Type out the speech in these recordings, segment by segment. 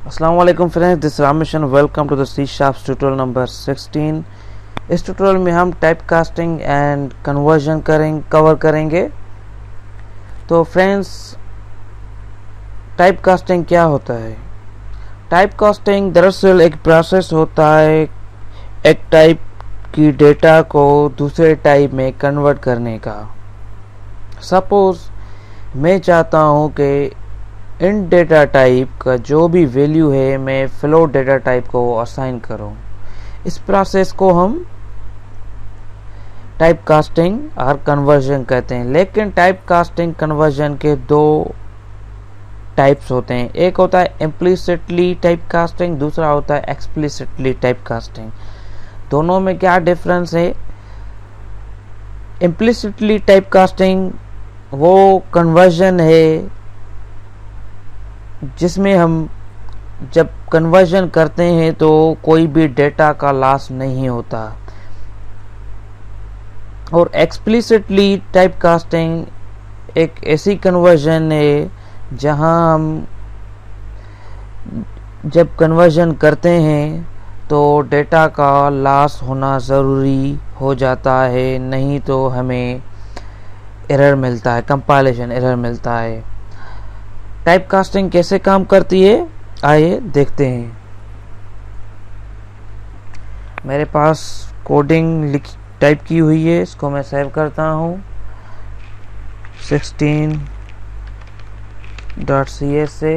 अस्सलाम वालेकुम friends, this Ramesh and welcome to the C sharp tutorial number 16। इस tutorial में हम type casting and conversion cover करेंगे। तो फ्रेंड्स, टाइप कास्टिंग क्या होता है? टाइप कास्टिंग दरअसल एक प्रोसेस होता है एक टाइप की डेटा को दूसरे टाइप में कन्वर्ट करने का। सपोज मैं चाहता हूँ कि इन डेटा टाइप का जो भी वैल्यू है मैं फ्लोट डेटा टाइप को असाइन करूं। इस प्रोसेस को हम टाइप कास्टिंग और कन्वर्जन कहते हैं। लेकिन टाइप कास्टिंग कन्वर्जन के दो टाइप्स होते हैं। एक होता है इम्प्लिसिटली टाइप कास्टिंग, दूसरा होता है एक्सप्लिसिटली टाइप कास्टिंग। दोनों में क्या डिफरेंस है? इम्प्लिसिटली टाइप कास्टिंग वो कन्वर्जन है जिसमें हम जब कन्वर्जन करते हैं तो कोई भी डेटा का लॉस नहीं होता। और एक्सप्लिसिटली टाइप कास्टिंग एक ऐसी कन्वर्जन है जहां हम जब कन्वर्जन करते हैं तो डेटा का लॉस होना ज़रूरी हो जाता है, नहीं तो हमें एरर मिलता है, कंपाइलेशन एरर मिलता है। टाइप कास्टिंग कैसे काम करती है, आइए देखते हैं। मेरे पास कोडिंग टाइप की हुई है, इसको मैं सेव करता हूँ। 16.cs से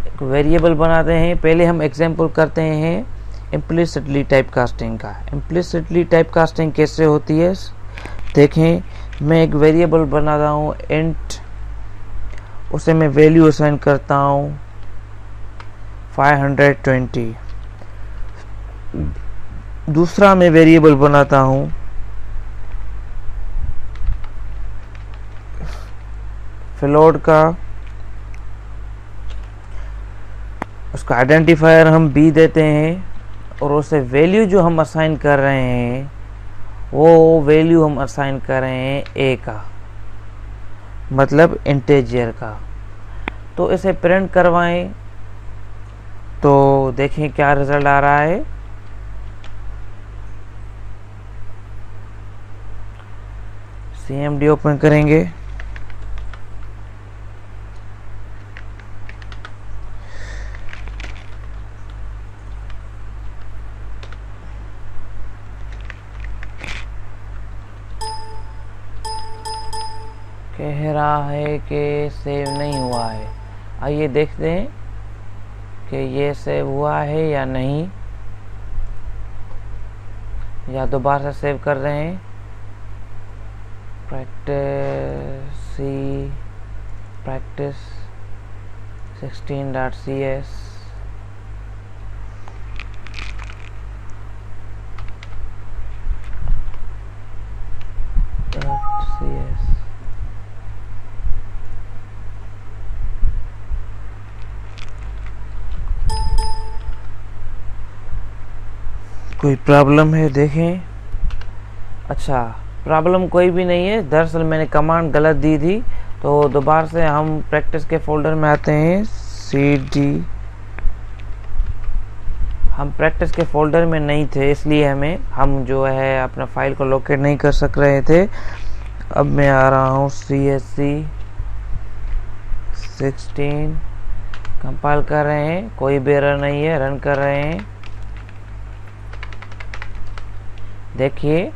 एक वेरिएबल बनाते हैं। पहले हम एग्जांपल करते हैं इम्प्लिसिटली टाइप कास्टिंग का। इम्प्लिसिटली टाइप कास्टिंग कैसे होती है देखें। मैं एक वेरिएबल बनाता हूँ इंट, उसे मैं वैल्यू असाइन करता हूँ 520। दूसरा मैं वेरिएबल बनाता हूँ फ्लोट का, उसका आइडेंटिफायर हम b देते हैं और उसे वैल्यू जो हम असाइन कर रहे हैं वो वैल्यू हम असाइन कर रहे हैं a का, मतलब इंटीजर का। तो इसे प्रिंट करवाएं तो देखें क्या रिजल्ट आ रहा है। cmd ओपन करेंगे, कह रहा है कि सेव नहीं हुआ है। आइए देखते हैं कि ये सेव हुआ है या नहीं, या दोबारा से सेव कर रहे हैं। practice 16.cs कोई प्रॉब्लम है देखें। अच्छा, प्रॉब्लम कोई भी नहीं है, दरअसल मैंने कमांड गलत दी थी। तो दोबारा से हम प्रैक्टिस के फोल्डर में आते हैं, cd। हम प्रैक्टिस के फोल्डर में नहीं थे, इसलिए हम जो है अपना फाइल को लोकेट नहीं कर सक रहे थे। अब मैं आ रहा हूँ csc 16, कंपाइल कर रहे हैं, कोई भी एरर नहीं है, रन कर रहे हैं। देखिए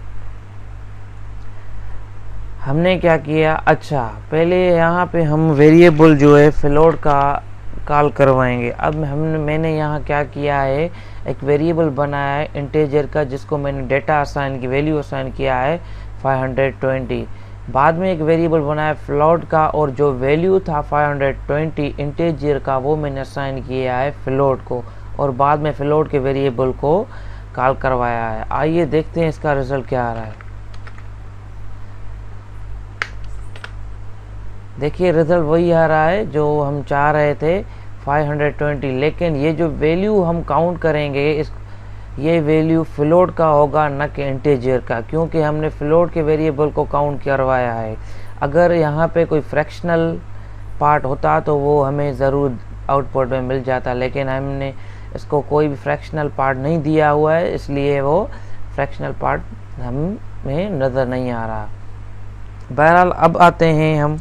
हमने क्या किया। अच्छा, पहले यहाँ पे हम वेरिएबल जो है फ्लोट का कॉल करवाएंगे। अब मैंने यहाँ क्या किया है, एक वेरिएबल बनाया है इंटीजर का, जिसको मैंने डेटा असाइन की वैल्यू असाइन किया है 520। बाद में एक वेरिएबल बनाया फ्लोट का, और जो वैल्यू था 520 इंटीजर का वो मैंने असाइन किया है फ्लोट को, और बाद में फ्लोट के वेरिएबल को कॉल करवाया है। आइए देखते हैं इसका रिजल्ट क्या आ रहा है। देखिए रिजल्ट वही आ रहा है जो हम चाह रहे थे, 520। लेकिन ये जो वैल्यू हम काउंट करेंगे ये वैल्यू फ्लोट का होगा, न कि इंटीजर का, क्योंकि हमने फ्लोट के वेरिएबल को काउंट करवाया है। अगर यहाँ पे कोई फ्रैक्शनल पार्ट होता तो वो हमें ज़रूर आउटपुट में मिल जाता, लेकिन हमने इसको कोई भी फ्रैक्शनल पार्ट नहीं दिया हुआ है, इसलिए वो फ्रैक्शनल पार्ट हमें नज़र नहीं आ रहा। बहरहाल अब आते हैं हम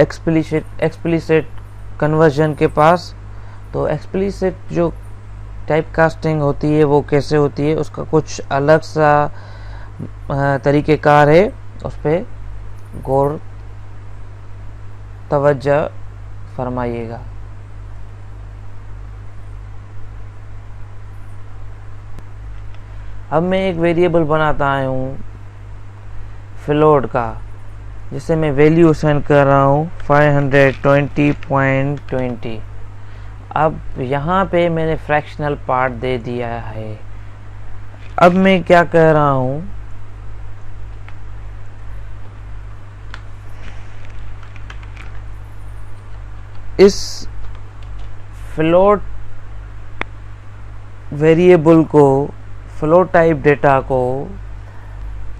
एक्सप्लिसिट कन्वर्जन के पास। तो एक्सप्लिसिट जो टाइप कास्टिंग होती है वो कैसे होती है, उसका कुछ अलग सा तरीक़ेकार है, उस पर गौर तवज्जो फरमाइएगा। अब मैं एक वेरिएबल बनाता हूँ फ्लोट का, जिसे मैं वैल्यू सेंड कर रहा हूँ 520.20। अब यहाँ पे मैंने फ्रैक्शनल पार्ट दे दिया है। अब मैं क्या कह रहा हूँ, इस फ्लोट वेरिएबल को, फ्लोट टाइप डेटा को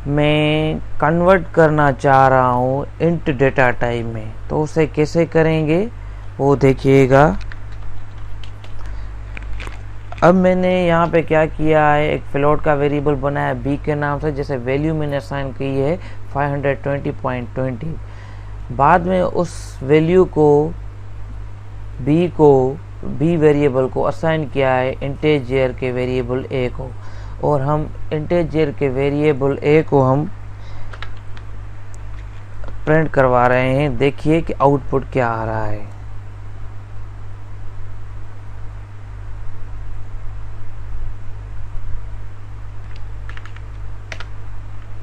मैं कन्वर्ट करना चाह रहा हूँ इंट डेटा टाइप में। तो उसे कैसे करेंगे वो देखिएगा। अब मैंने यहाँ पे क्या किया है, एक फ्लोट का वेरिएबल बनाया b के नाम से, जैसे वैल्यू मैंने असाइन की है 520.20। बाद में उस वैल्यू को b वेरिएबल को असाइन किया है इंटेजर के वेरिएबल a को, और हम इंटेजर के वेरिएबल a को हम प्रिंट करवा रहे हैं। देखिए कि आउटपुट क्या आ रहा है।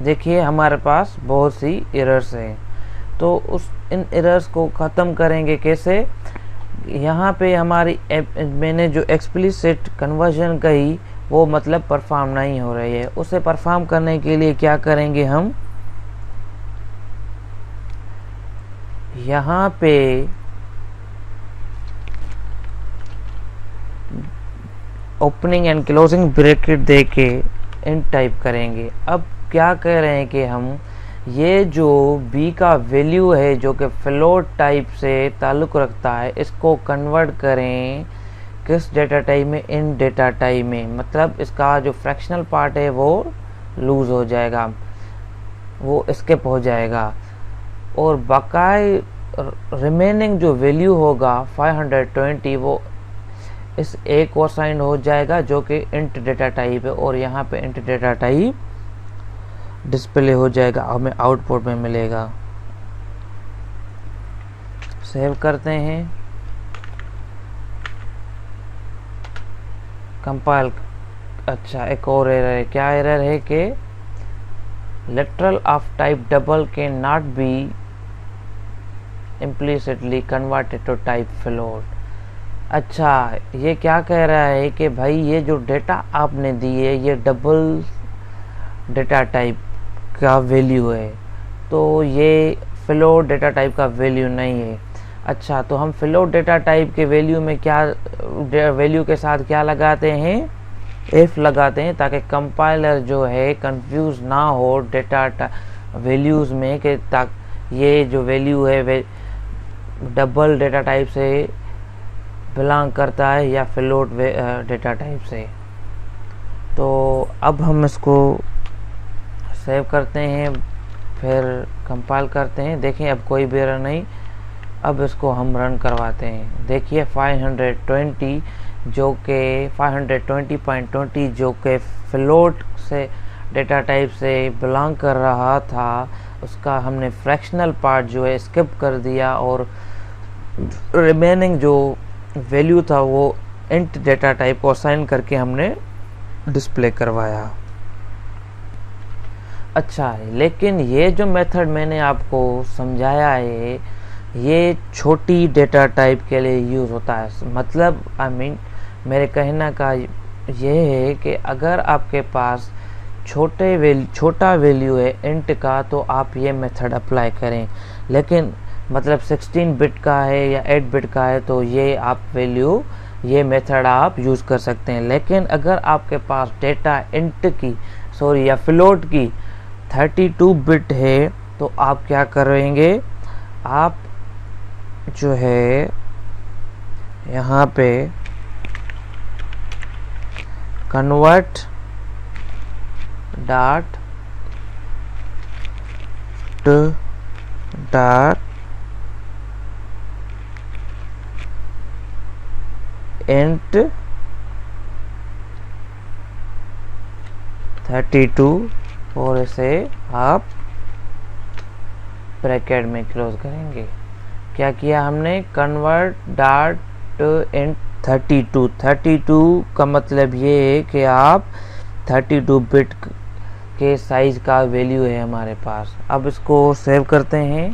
देखिए हमारे पास बहुत सी एरर्स हैं, तो इन एरर्स को ख़त्म करेंगे कैसे। यहाँ पे हमारी मैंने जो एक्सप्लिसिट कन्वर्जन कही वो मतलब परफॉर्म नहीं हो रही है। उसे परफॉर्म करने के लिए क्या करेंगे, हम यहाँ पे ओपनिंग एंड क्लोजिंग ब्रैकेट देके इंट टाइप करेंगे। अब क्या कह रहे हैं कि हम ये जो b का वैल्यू है जो कि फ्लोट टाइप से ताल्लुक़ रखता है, इसको कन्वर्ट करें किस डेटा टाइप में, इन डेटा टाइप में। मतलब इसका जो फ्रैक्शनल पार्ट है वो लूज़ हो जाएगा, वो स्किप हो जाएगा, और बकाए रिमेनिंग जो वैल्यू होगा 520 वो इस a को असाइन हो जाएगा जो कि इंट डेटा टाइप है, और यहाँ पे इंट डेटा टाइप डिस्प्ले हो जाएगा, हमें आउटपुट में मिलेगा। सेव करते हैं, कंपाइल। अच्छा, एक और एरर है। क्या एरर है कि literal of type double can not be implicitly converted to type float. अच्छा, ये क्या कह रहा है कि भाई ये जो डेटा आपने दी है ये डबल डेटा टाइप का वैल्यू है, तो ये फ्लोट डेटा टाइप का वैल्यू नहीं है। अच्छा, तो हम फ्लोट डेटा टाइप के वैल्यू में क्या, वैल्यू के साथ क्या लगाते हैं, एफ लगाते हैं, ताकि कंपाइलर जो है कंफ्यूज ना हो डेटा वैल्यूज़ में कि ये जो वैल्यू है वे डबल डेटा टाइप से बिलोंग करता है या फ्लोट डेटा टाइप से। तो अब हम इसको सेव करते हैं, फिर कंपाइल करते हैं। देखें अब कोई भी एरर नहीं। अब इसको हम रन करवाते हैं। देखिए 520 जो कि 520.20 जो कि फ्लोट से डेटा टाइप से बिलोंग कर रहा था, उसका हमने फ्रैक्शनल पार्ट जो है स्किप कर दिया, और रिमेनिंग जो वैल्यू था वो इंट डेटा टाइप को असाइन करके हमने डिस्प्ले करवाया। अच्छा, लेकिन ये जो मेथड मैंने आपको समझाया है ये छोटी डेटा टाइप के लिए यूज़ होता है। मतलब मेरे कहना का ये है कि अगर आपके पास छोटा वैल्यू है इंट का, तो आप ये मेथड अप्लाई करें। लेकिन मतलब 16 बिट का है या 8 बिट का है तो ये मेथड आप यूज़ कर सकते हैं। लेकिन अगर आपके पास डेटा या फ्लोट की 32 बिट है, तो आप क्या करेंगे, आप जो है यहाँ पे कन्वर्ट डॉट डॉट इंट 32 और इसे आप ब्रैकेट में क्लोज करेंगे। क्या किया हमने? कन्वर्ट डॉट इंट 32 का मतलब ये है कि आप 32 बिट के साइज का वैल्यू है हमारे पास। अब इसको सेव करते हैं,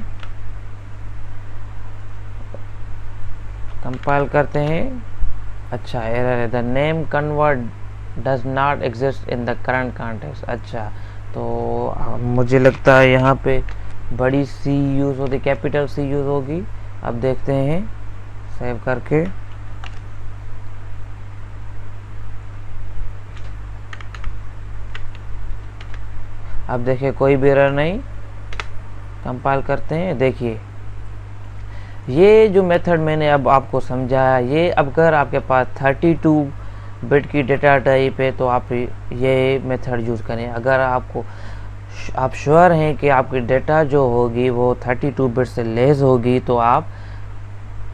कंपाइल करते हैं। अच्छा, एरर है, the name convert does not exist in the current context. अच्छा, तो मुझे लगता है यहाँ पे बड़ी सी यूज़ होती, कैपिटल सी यूज़ होगी। अब देखते हैं सेव करके। अब देखिए कोई भी एरर नहीं। कंपाइल करते हैं। देखिए ये जो मेथड मैंने अब आपको समझाया, ये अगर आपके पास 32 बिट की डेटा टाइप है तो आप ये मेथड यूज़ करें। अगर आप श्योर हैं कि आपकी डेटा जो होगी वो 32 बिट से लेस होगी तो आप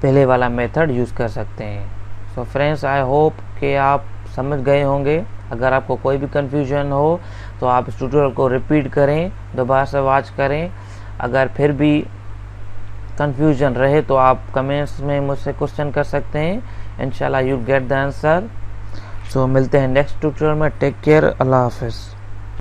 पहले वाला मेथड यूज़ कर सकते हैं। सो फ्रेंड्स, आई होप कि आप समझ गए होंगे। अगर आपको कोई भी कन्फ्यूजन हो तो आप इस ट्यूटोरियल को रिपीट करें, दोबारा से वॉच करें। अगर फिर भी कन्फ्यूजन रहे तो आप कमेंट्स में मुझसे क्वेश्चन कर सकते हैं। इंशाल्लाह यू गेट द आंसर। सो मिलते हैं नेक्स्ट ट्यूटोरियल में। टेक केयर, अल्लाह हाफिज़।